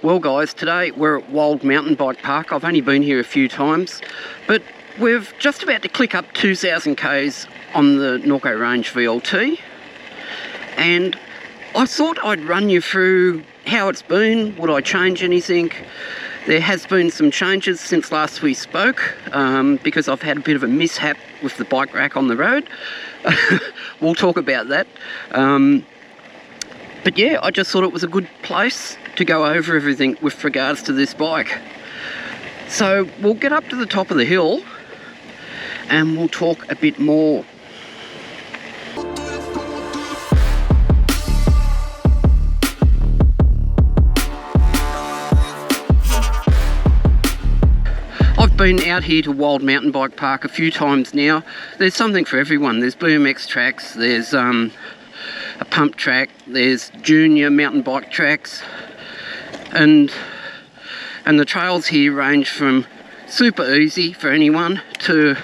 Well guys, today we're at Wylde MTB Park. I've only been here a few times, but we're just about to click up 2,000 k's on the Norco Range VLT, and I thought I'd run you through how it's been. Would I change anything? There has been some changes since last we spoke, because I've had a bit of a mishap with the bike rack on the road. We'll talk about that. But yeah, I just thought it was a good place to go over everything with regards to this bike. So we'll get up to the top of the hill and we'll talk a bit more. I've been out here to Wylde MTB Park a few times now. There's something for everyone. There's BMX tracks, there's a pump track, there's junior mountain bike tracks, and the trails here range from super easy for anyone to,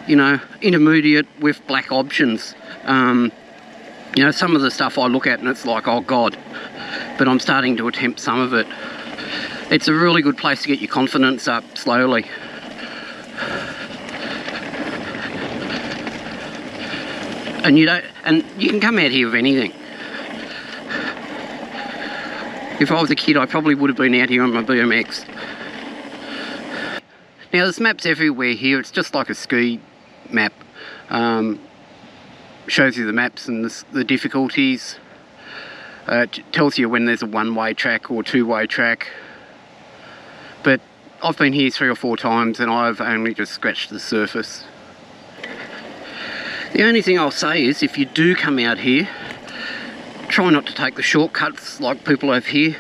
you know, intermediate with black options. You know, some of the stuff I look at and it's like, oh god, but I'm starting to attempt some of it. It's a really good place to get your confidence up slowly. And you can come out here with anything. If I was a kid, I probably would have been out here on my BMX. Now there's maps everywhere here. It's just like a ski map. Shows you the maps and the difficulties. It tells you when there's a one-way track or two-way track. But I've been here 3 or 4 times and I've only just scratched the surface. The only thing I'll say is, if you do come out here, try not to take the shortcuts like people have here.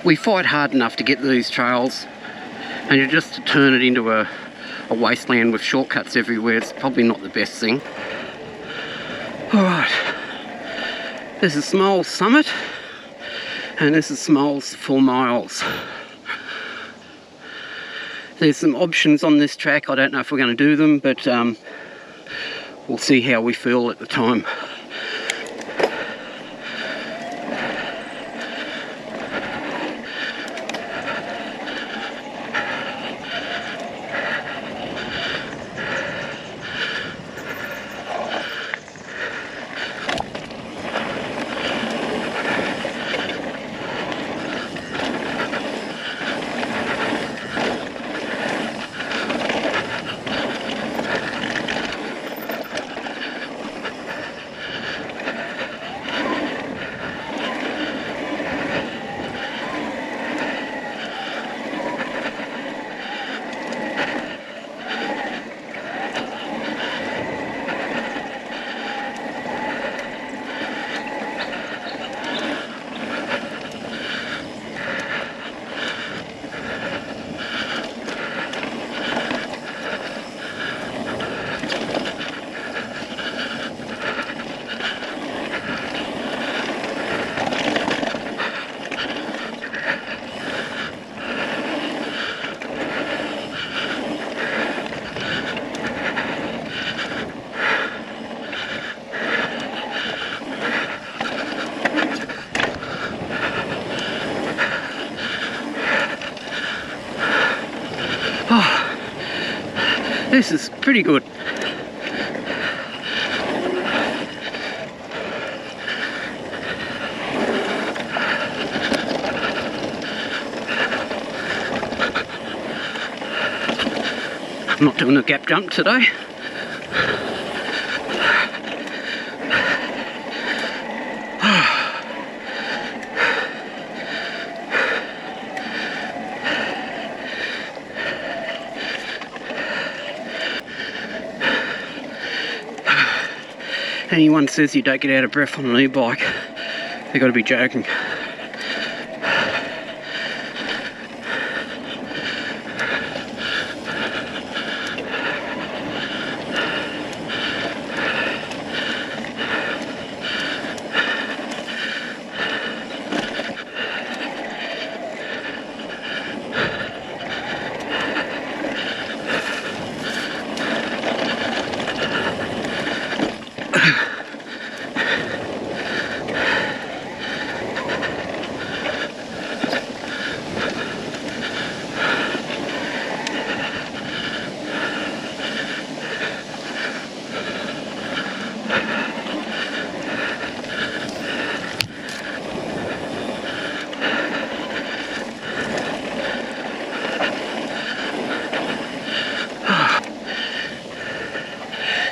We fight hard enough to get these trails, and just to turn it into a wasteland with shortcuts everywhere, it's probably not the best thing. Alright, this is Smole's Summit, and this is Smole's 4 miles. There's some options on this track. I don't know if we're going to do them, but we'll see how we feel at the time. This is pretty good. I'm not doing a gap jump today. Anyone says you don't get out of breath on an e-bike, they've got to be joking.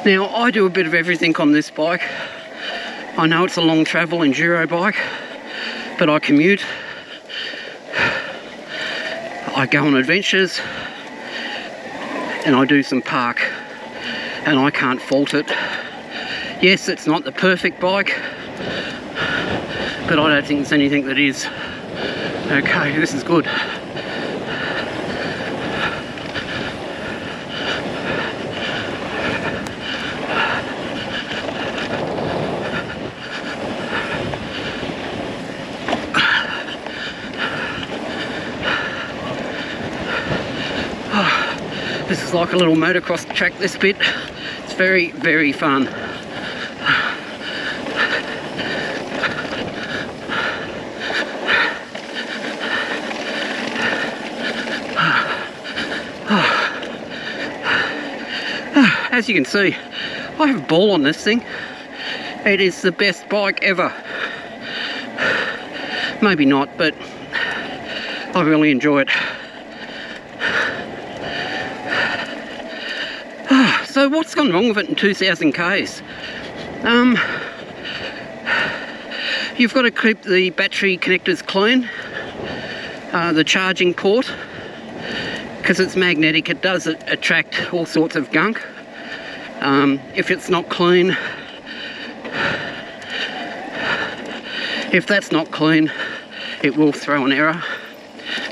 Now, I do a bit of everything on this bike. I know it's a long travel enduro bike, but I commute, I go on adventures, and I do some park, and I can't fault it. Yes, it's not the perfect bike, but I don't think there's anything that is. Okay, this is good. This is like a little motocross track, this bit. It's very, very fun. As you can see, I have a ball on this thing. It is the best bike ever. Maybe not, but I really enjoy it. So what's gone wrong with it in 2000 Ks? You've got to keep the battery connectors clean, the charging port, because it's magnetic, it does attract all sorts of gunk. If it's not clean, if that's not clean, it will throw an error.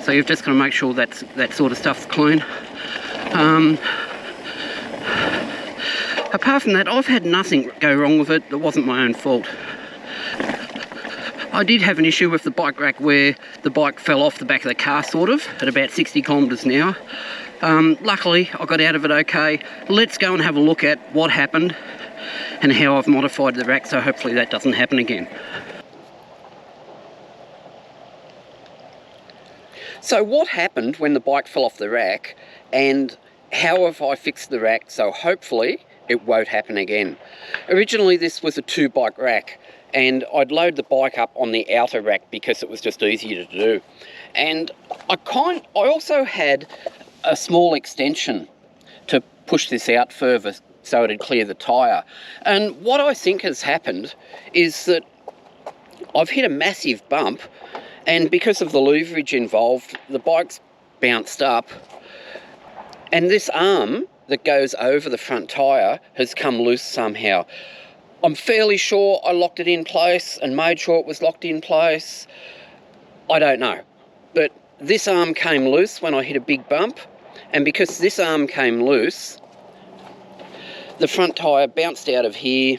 So you've just got to make sure that sort of stuff's clean. Apart from that, I've had nothing go wrong with it that wasn't my own fault. I did have an issue with the bike rack where the bike fell off the back of the car, sort of, at about 60 kilometres an hour. Luckily, I got out of it okay. Let's go and have a look at what happened and how I've modified the rack, so hopefully that doesn't happen again. So what happened when the bike fell off the rack, and how have I fixed the rack so hopefully it won't happen again? Originally this was a 2-bike rack, and I'd load the bike up on the outer rack because it was just easier to do. And I also had a small extension to push this out further so it'd clear the tyre. And what I think has happened is that I've hit a massive bump, and because of the leverage involved, the bike's bounced up, and this arm that goes over the front tyre has come loose somehow. I'm fairly sure I locked it in place and made sure it was locked in place. I don't know. But this arm came loose when I hit a big bump, and because this arm came loose, the front tyre bounced out of here.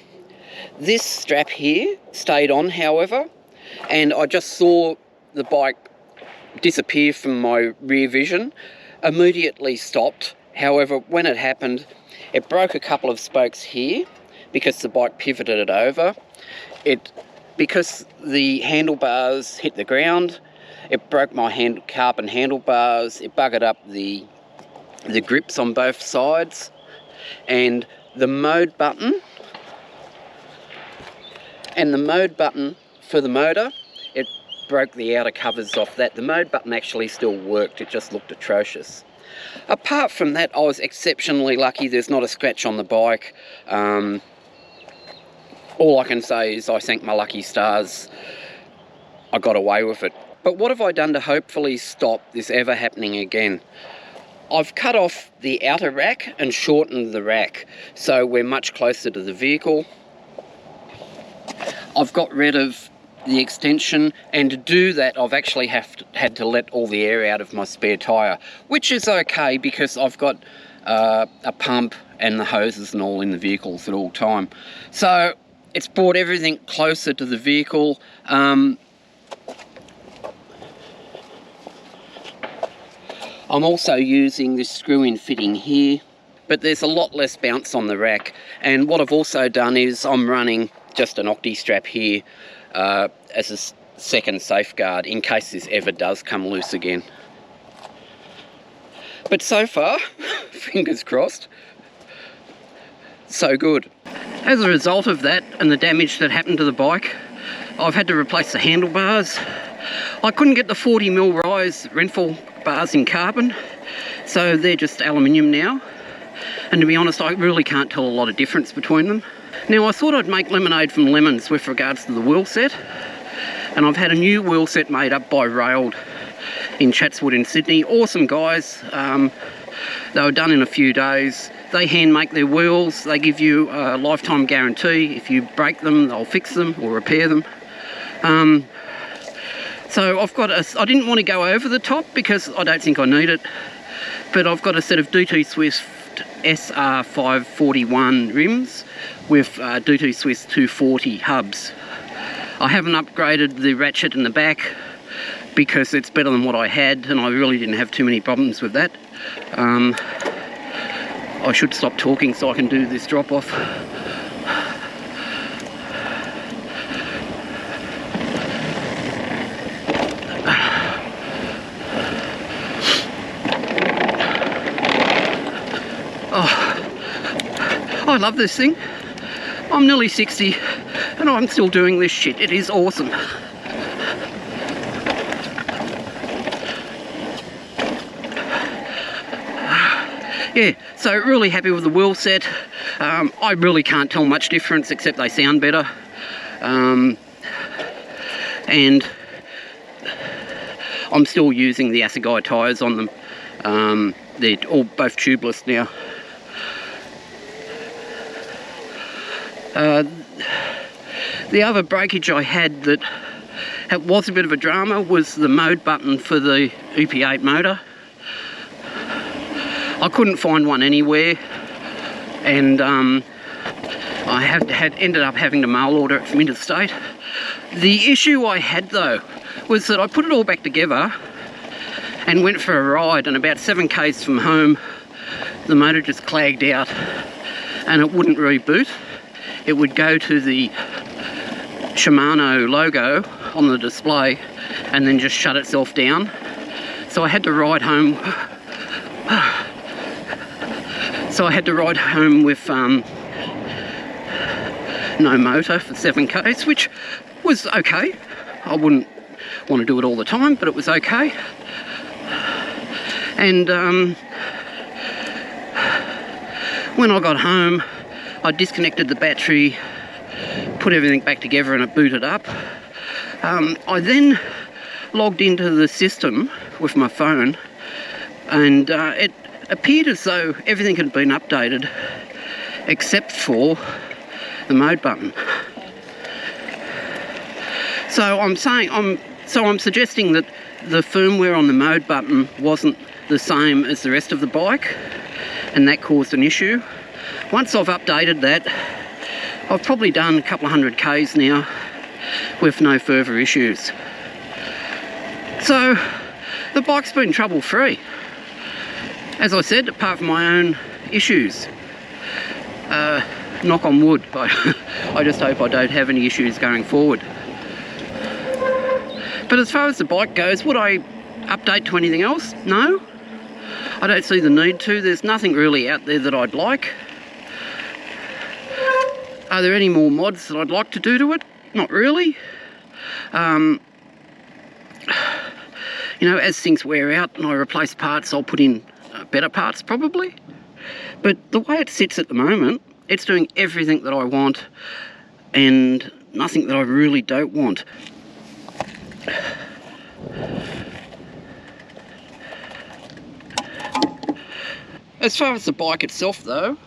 This strap here stayed on, however, and I just saw the bike disappear from my rear vision, immediately stopped. However, when it happened, it broke a couple of spokes here because the bike pivoted it over. Because the handlebars hit the ground, it broke my carbon handlebars, it buggered up the grips on both sides, and the mode button for the motor, it broke the outer covers off that. The mode button actually still worked, it just looked atrocious. Apart from that, I was exceptionally lucky. There's not a scratch on the bike. All I can say is I thank my lucky stars I got away with it. But what have I done to hopefully stop this ever happening again? I've cut off the outer rack and shortened the rack, so we're much closer to the vehicle. I've got rid of the extension, and to do that I've actually had to let all the air out of my spare tyre, which is okay because I've got a pump and the hoses and all in the vehicles at all time. So it's brought everything closer to the vehicle. I'm also using this screw-in fitting here, but there's a lot less bounce on the rack. And what I've also done is I'm running just an octi strap here as a second safeguard in case this ever does come loose again. But so far, fingers crossed, so good. As a result of that and the damage that happened to the bike, I've had to replace the handlebars. I couldn't get the 40mm rise Renfrew bars in carbon, so they're just aluminium now. and to be honest, I really can't tell a lot of difference between them. Now, I thought I'd make lemonade from lemons with regards to the wheel set, and I've had a new wheel set made up by Wylde in Chatswood in Sydney. Awesome guys. They were done in a few days. They hand make their wheels. They give you a lifetime guarantee. If you break them, they'll fix them or repair them. So I've got I didn't want to go over the top because I don't think I need it, but I've got a set of DT Swift SR541 rims with DT Swift 240 hubs. I haven't upgraded the ratchet in the back because it's better than what I had, and I really didn't have too many problems with that. I should stop talking so I can do this drop off. Oh, I love this thing. I'm nearly 60 and I'm still doing this shit. It is awesome. Yeah, so really happy with the wheel set. I really can't tell much difference except they sound better. And I'm still using the Assegai tyres on them. They're both tubeless now. The other breakage I had that was a bit of a drama was the mode button for the EP8 motor. I couldn't find one anywhere, and I ended up having to mail order it from interstate. The issue I had though was that I put it all back together and went for a ride, and about 7 k's from home the motor just clagged out and it wouldn't reboot. It would go to the Shimano logo on the display and then just shut itself down. So I had to ride home. With no motor for 7 k's, which was okay. I wouldn't want to do it all the time, but it was okay. And when I got home, I disconnected the battery, put everything back together, and it booted up. I then logged into the system with my phone, and it appeared as though everything had been updated except for the mode button. So I'm suggesting that the firmware on the mode button wasn't the same as the rest of the bike, and that caused an issue. Once I've updated that, I've probably done a couple of 100 k's now with no further issues. So the bike's been trouble free. As I said, apart from my own issues. Knock on wood. I just hope I don't have any issues going forward. But as far as the bike goes, would I update to anything else? No. I don't see the need to. There's nothing really out there that I'd like. Are there any more mods that I'd like to do to it? Not really. You know, as things wear out and I replace parts, I'll put in better parts probably. But the way it sits at the moment, it's doing everything that I want and nothing that I really don't want. As far as the bike itself though,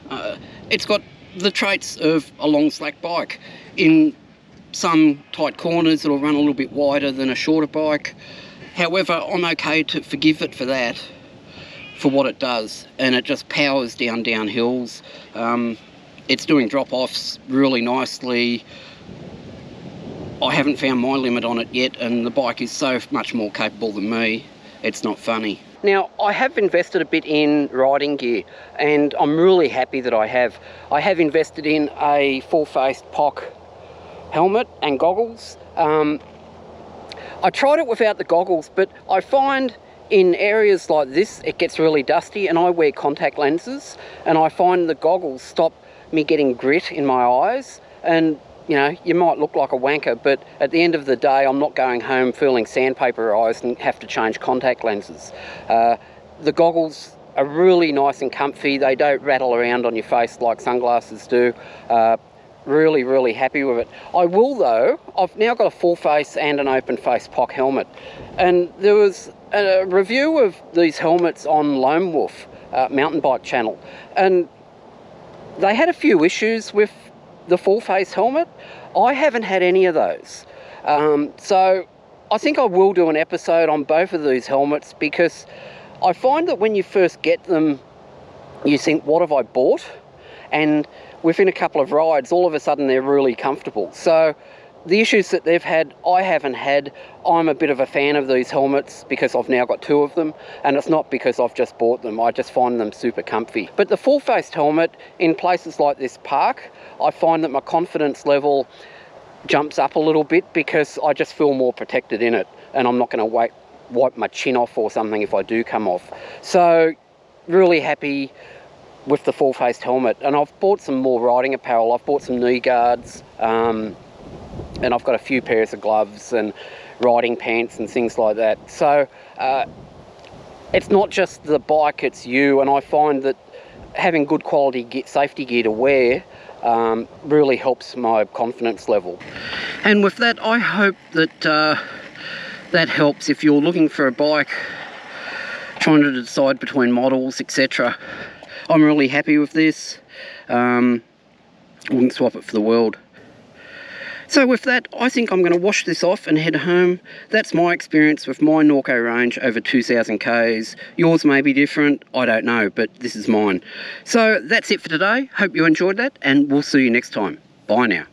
it's got the traits of a long slack bike. In some tight corners it'll run a little bit wider than a shorter bike. However, I'm okay to forgive it for that, for what it does, and it just powers down hills. It's doing drop-offs really nicely. I haven't found my limit on it yet, and the bike is so much more capable than me, it's not funny. Now, I have invested a bit in riding gear, and I'm really happy that I have. I have invested in a full-faced POC helmet and goggles. I tried it without the goggles, but I find in areas like this it gets really dusty, and I wear contact lenses, and I find the goggles stop me getting grit in my eyes. And you know, you might look like a wanker, but at the end of the day I'm not going home feeling sandpaper eyes and have to change contact lenses. The goggles are really nice and comfy. They don't rattle around on your face like sunglasses do. Really happy with it. I will though, I've now got a full face and an open face POC helmet, and there was a review of these helmets on Lone Wolf mountain bike channel, and they had a few issues with the full face helmet. I haven't had any of those, so I think I will do an episode on both of these helmets, because I find that when you first get them you think, what have I bought? And within a couple of rides, all of a sudden they're really comfortable. So the issues that they've had, I haven't had. I'm a bit of a fan of these helmets because I've now got two of them, and it's not because I've just bought them. I just find them super comfy. But the full-faced helmet, in places like this park, I find that my confidence level jumps up a little bit because I just feel more protected in it, and I'm not going to wipe my chin off or something if I do come off. So really happy with the full-faced helmet. And I've bought some more riding apparel. I've bought some knee guards, and I've got a few pairs of gloves and riding pants and things like that. So it's not just the bike, it's you. And I find that having good quality safety gear to wear really helps my confidence level. And with that, I hope that that helps if you're looking for a bike, trying to decide between models, etc. I'm really happy with this. I wouldn't swap it for the world. So with that, I think I'm going to wash this off and head home. That's my experience with my Norco range over 2,000 Ks. Yours may be different, I don't know, but this is mine. So that's it for today. Hope you enjoyed that, and we'll see you next time. Bye now.